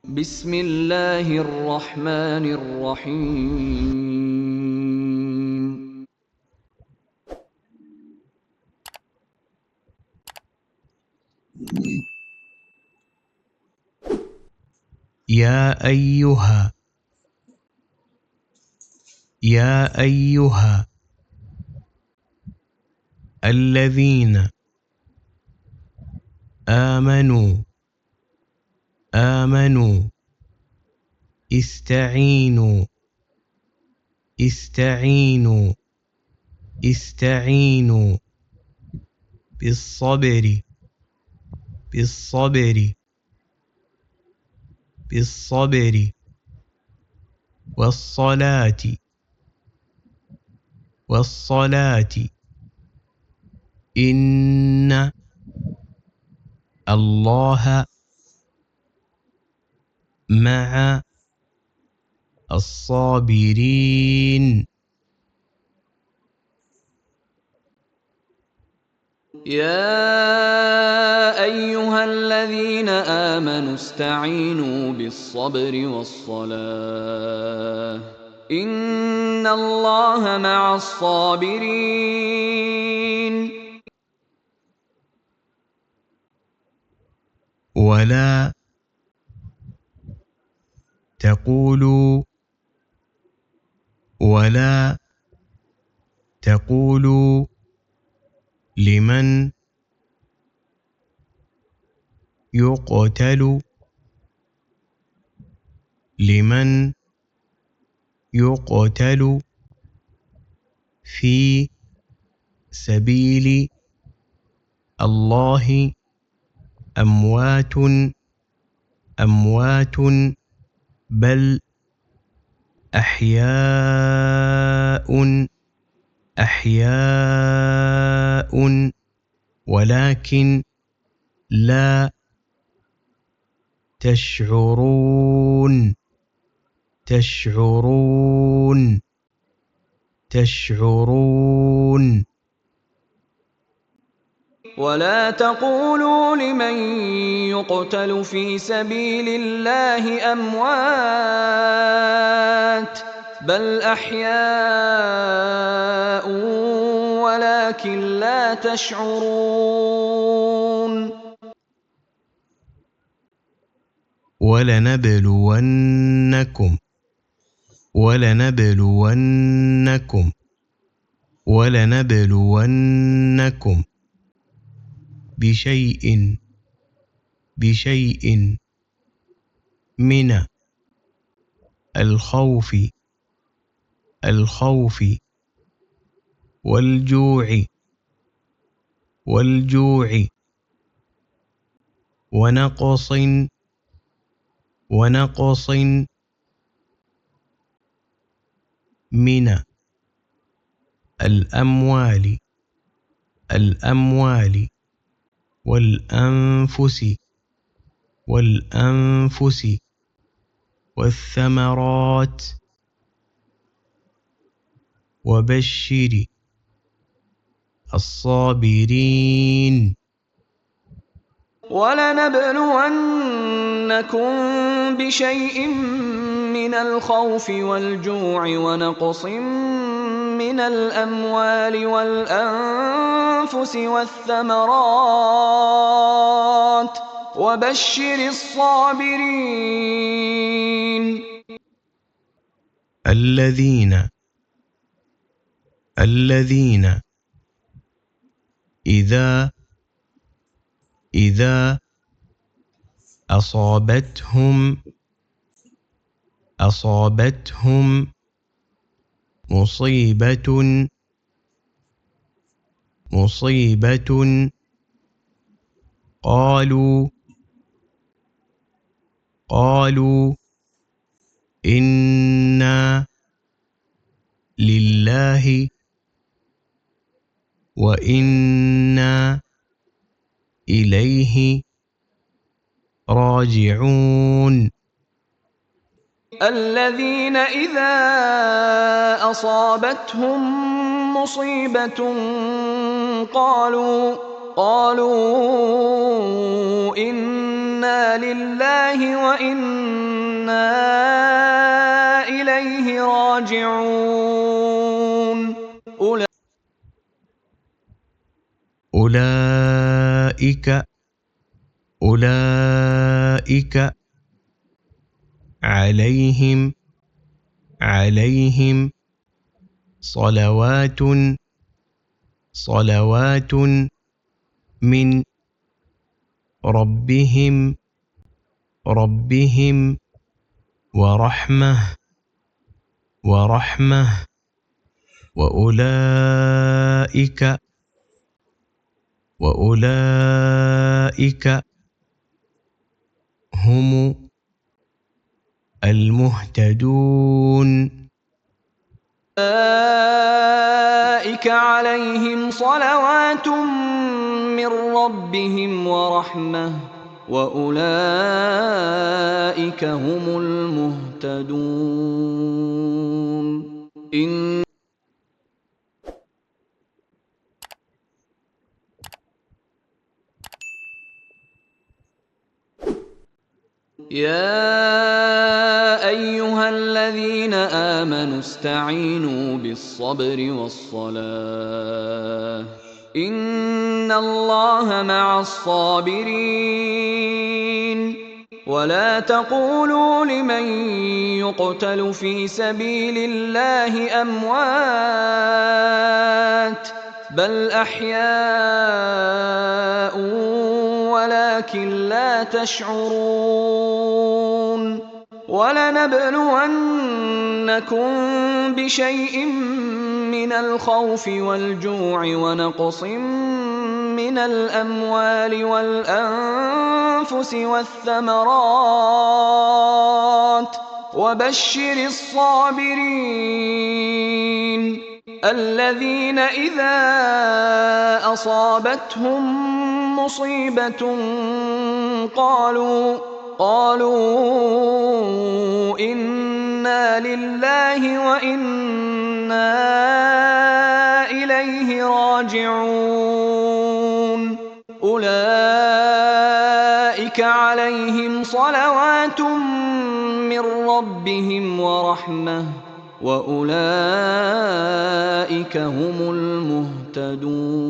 بسم الله الرحمن الرحيم. يا أيها الذين آمنوا استعينوا بالصبر والصلاة إن الله مع الصابرين. يا أيها الذين آمنوا استعينوا بالصبر والصلاة إن الله مع الصابرين. ولا تقولوا لمن يقتل في سبيل الله أموات بل أحياء ولكن لا تشعرون. ولا تقولوا لمن يقتل في سبيل الله أموات بل أحياء ولكن لا تشعرون. ولنبلونكم بشيء من الخوف والجوع ونقص من الأموال والأنفس والثمرات وبشر الصابرين. ولنبلونكم بشيء من الخوف والجوع ونقص من الأموال والأنفس والثمرات وبشر الصابرين. الذين إذا أصابتهم مصيبة قالوا إنا لله وإنا إليه راجعون. الذين إذا أصابتهم مصيبة قالوا إنا إِنَّا لِلَّهِ وَإِنَّا إِلَيْهِ راجعون أولئك عليهم صلوات من ربهم ورحمة وأولئك هم المهتدون أولئك عليهم صلوات من ربهم ورحمة وأولئك هم المهتدون يا أيها الذين آمنوا استعينوا بالصبر والصلاة إن الله مع الصابرين ولا تقولوا لمن يقتل في سبيل الله أموات بل أحياء ولكن لا تشعرون ولنبلونكم بشيء من الخوف والجوع ونقص من الأموال والأنفس والثمرات وبشر الصابرين الذين إذا أصابتهم مصيبة قالوا إنا لله وإنا إليه راجعون أولئك عليهم صلوات من ربهم ورحمة وأولئك هم المهتدون